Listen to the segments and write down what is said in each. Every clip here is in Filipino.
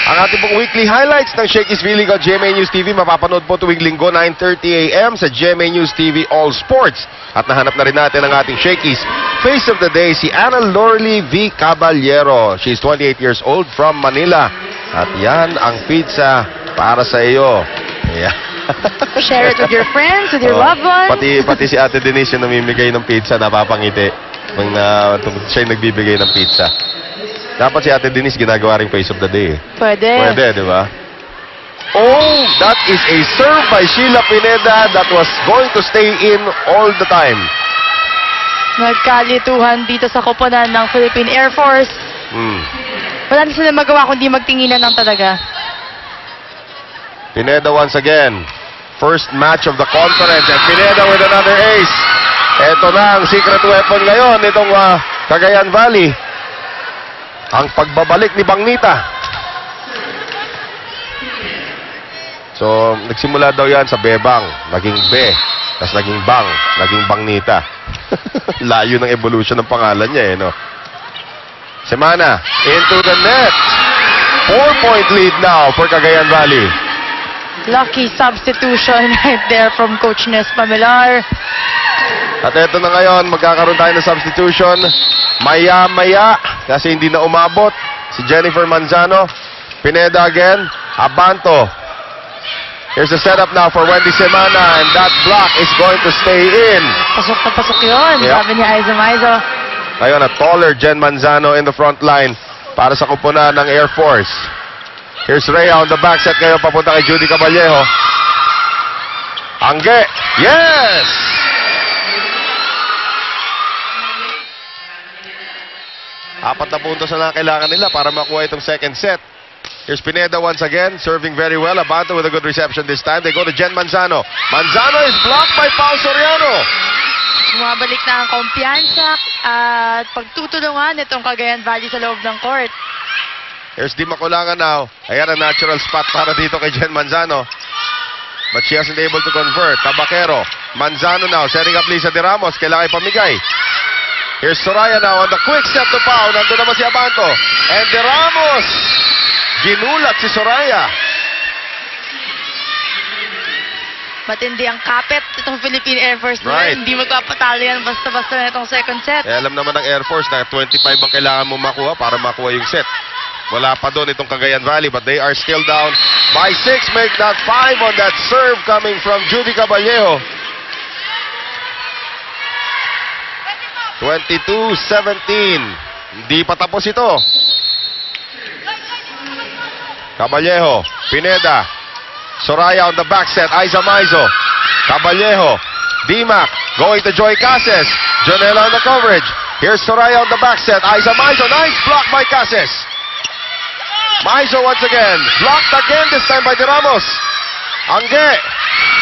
Ang ating pong weekly highlights ng Shakey's Really Good GMA News TV, mapapanood po tuwing linggo 9:30 AM sa GMA News TV All Sports. At nahanap na rin natin ang ating Shakey's Face of the Day, si Ana Lorly V. Caballero. She's 28 years old from Manila. At yan ang pizza para sa iyo. Yeah. Share it with your friends, with your loved ones. Pati si Ate Denise yung namimigay ng pizza, napapangiti. Siya yung nagbibigay ng pizza. Dapat si Ate Denise ginagawa ring Face of the Day. Pwede. Pwede, di ba? Oh, that is a serve by Sheila Pineda that was going to stay in all the time. Nagkalituhan dito sa koponan ng Philippine Air Force. Wala na sila magawa kundi magtinginan ng talaga. Pineda once again. First match of the conference and Pineda with another ace. Ito na ang secret weapon ngayon itong Cagayan Valley. Ang pagbabalik ni Bangnita. So, nagsimula daw yan sa Bebang, naging Be, tapos naging Bang, naging Bangnita. Layo ng evolution ng pangalan niya, no? Semana, into the net. 4-point lead now for Cagayan Valley. Lucky substitution right there from Coach Nes Pamilar. At eto na ngayon, magkakaroon tayo ng substitution. Maya-maya, kasi hindi na umabot. Si Jennifer Manzano. Pineda again. Abanto. Here's the setup now for Wendy Semana, and that block is going to stay in. Pasok na pasok yun, sabi ni Aiza Maizo. Ngayon, a taller Jen Manzano in the front line para sa kupunan ng Air Force. Here's Rhea on the back set ngayon papunta kay Judy Caballejo. Angge. Yes! Apat na puntos na kailangan nila para makuha itong second set. Here's Pineda once again, serving very well. Abanto with a good reception this time. They go to Jen Manzano. Manzano is blocked by Pao Soriano. Bumabalik na ang kumpiyansa at pagtutulungan itong Cagayan Valley sa loob ng court. Here's Di Maculangan now. Ayan ang natural spot para dito kay Jen Manzano. But she hasn't able to convert. Tabaquero. Manzano now, setting up Lisa De Ramos. Kailangan ipamigay. Here's Soraya now on the quick step to Pao. Nandun naman si Abanto. And De Ramos. Ginulat si Soraya. Matindi ang kapit itong Philippine Air Force. Right. Hindi magpapatalo yan basta-basta na itong second set. Alam naman ng Air Force na 25 ang kailangan mo makuha para makuha yung set. Wala pa doon itong Cagayan Valley, but they are still down by 6. Make that 5 on that serve coming from Judy Caballejo. 22-17. Hindi pa tapos ito. Caballejo, Pineda, Soraya on the back set, Aiza Maizo, Caballejo, Dimac, going to Joy Cases, Jonella on the coverage. Here's Soraya on the back set, Aiza Maizo, nice block by Cases. Maizo once again, blocked again, this time by De Ramos. Angge,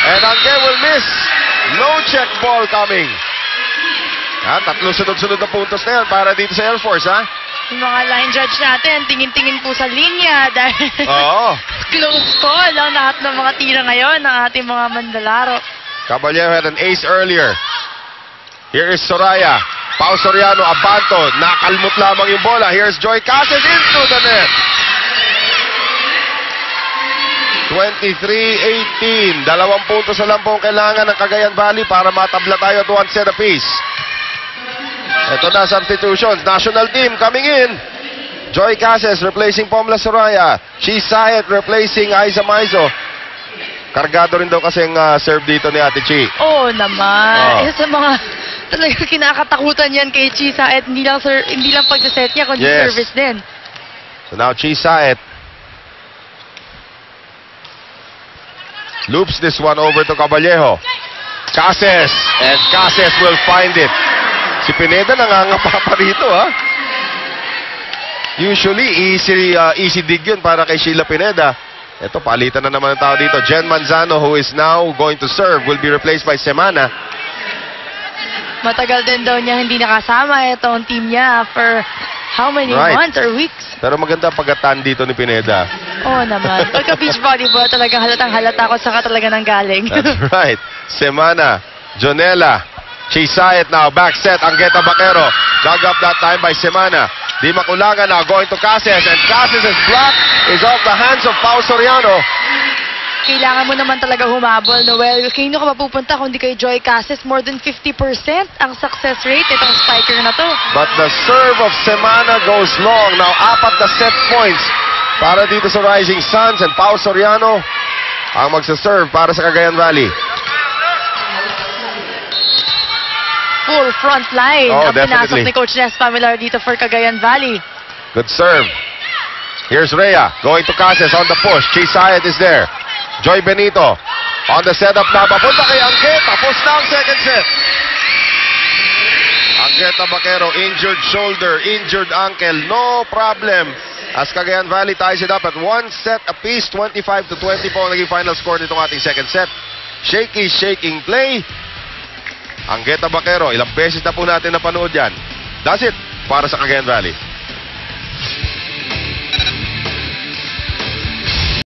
and Angge will miss. No check ball coming. Tatlo sunod-sunod na puntos na yan para dito sa Air Force, ha? Yung mga line judge natin, tingin-tingin po sa linya dahil close call ang lahat ng mga tira ngayon ng ating mga Mandalaro. Caballero had an ace earlier. Here is Soraya. Pao Soriano, Abanto. Nakalmot lamang yung bola. Here's Joy Cases into the net. 23-18. 2 puntos na lang po ang kailangan ng Cagayan Valley para matabla tayo at 1 set apiece. Ito na substitutions. National team coming in. Joy Cases replacing Pomla Soraya. Chi Sayet replacing Aiza Maizo. Kargado rin daw kasing serve dito ni Ate Chi. Oo naman. Isa sa mga talaga kinakatakutan yan kay Chi Sayet. Hindi lang pagsaset niya, kundi service din. So now Chi Sayet loops this one over to Caballejo. Cases. And Cases will find it. Si Pineda nangangapa pa rito, ha? Usually, easy dig yun para kay Sheila Pineda. Ito, palitan na naman ang tao dito. Jen Manzano, who is now going to serve, will be replaced by Semana. Matagal din daw niya hindi nakasama itong team niya for how many months or weeks. Pero maganda pagkatan dito ni Pineda. Oo naman. Pagka beach volleyball, talagang halatang-halata ko saka talaga nang galing. That's right. Semana, Jonella, Chi Sayet now, back set, Angueta Baquero. Dug up that time by Semana. Dimac Ulaga now going to Cases, and Cases' block is off the hands of Pao Soriano. Kailangan mo naman talaga humabol, Noel. Kanino ka mapupunta kung di kay Joy Cases? More than 50% ang success rate itong spiker na to. But the serve of Semana goes long. Now, 4 na set points para dito sa Rising Suns, and Pao Soriano ang magsaserve para sa Cagayan Valley. Full front line Oh, ang pinasok definitely. ni Coach Nes Pamilar dito for Cagayan Valley. Good serve. Here's Rhea going to Cases on the push. Chisayat is there. Joy Benito on the setup na. Papunta kay Angket. Tapos na ang second set. Angketa Baquero, injured shoulder, injured ankle. No problem. As Cagayan Valley ties it up at 1 set apiece. 25-20 po ang naging final score nitong ating second set. Shaky, shaking play. Angketa Baquero, ilang beses na po natin napanood yan. That's it para sa Cagayan Valley.